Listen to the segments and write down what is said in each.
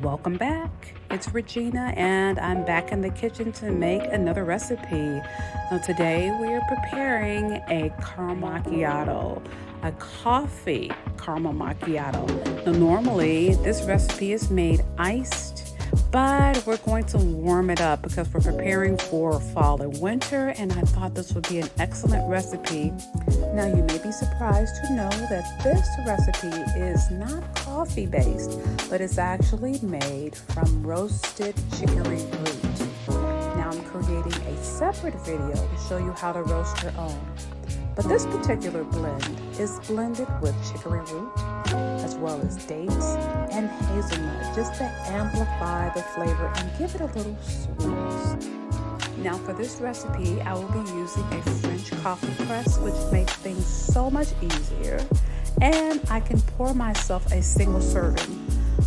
Welcome back. It's Regina and I'm back in the kitchen to make another recipe. Now today we are preparing a caramel macchiato, a coffee caramel macchiato. Now normally this recipe is made iced, but we're going to warm it up because we're preparing for fall and winter, and I thought this would be an excellent recipe. Now you may be surprised to know that this recipe is not coffee based, but it's actually made from roasted chicory root. Now I'm creating a separate video to show you how to roast your own. But this particular blend is blended with chicory root as well as dates and hazelnut just to amplify the flavor and give it a little sweetness. Now for this recipe, I will be using a French coffee press, which makes things so much easier. And I can pour myself a single serving.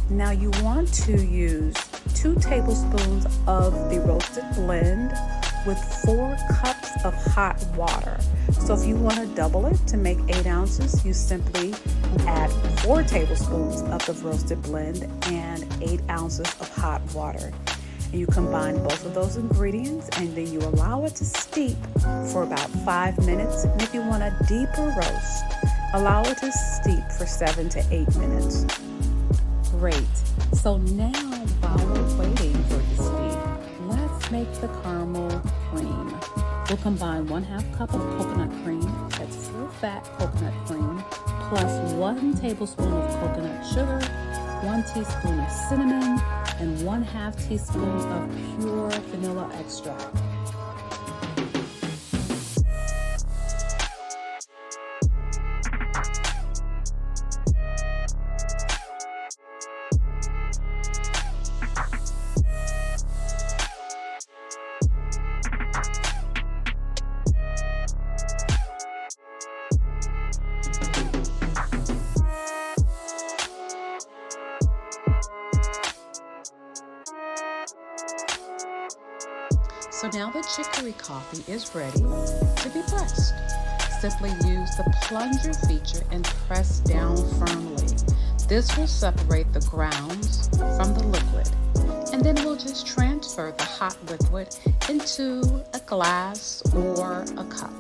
Now you want to use 2 tablespoons of the roasted blend with 4 cups of hot water. So if you want to double it to make 8 ounces, you simply add 4 tablespoons of the roasted blend and 8 ounces of hot water. And you combine both of those ingredients and then you allow it to steep for about 5 minutes. And if you want a deeper roast, allow it to steep for 7 to 8 minutes. Great. So now while we're waiting for it to steep, let's make the caramel cream. We'll combine 1/2 cup of coconut cream, that's full fat coconut cream, plus 1 tablespoon of coconut sugar, 1 teaspoon of cinnamon, and 1/2 teaspoon of pure vanilla extract. So now the chicory coffee is ready to be pressed. Simply use the plunger feature and press down firmly. This will separate the grounds from the liquid. And then we'll just transfer the hot liquid into a glass or a cup.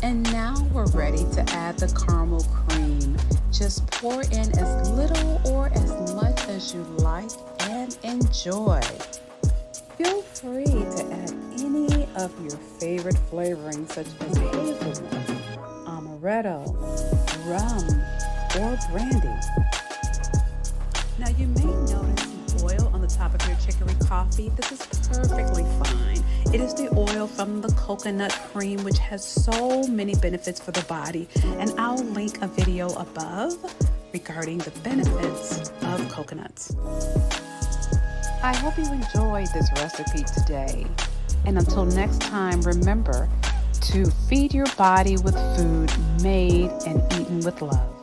And now we're ready to add the caramel cream. Just pour in as little or as much as you like and enjoy. Feel free to add any of your favorite flavorings such as hazelnut, amaretto, rum, or brandy. Now you may notice some oil on the top of your chicory coffee. This is perfectly fine. It is the oil from the coconut cream, which has so many benefits for the body, and I'll link a video above regarding the benefits of coconuts. I hope you enjoyed this recipe today, and until next time, remember to feed your body with food made and eaten with love.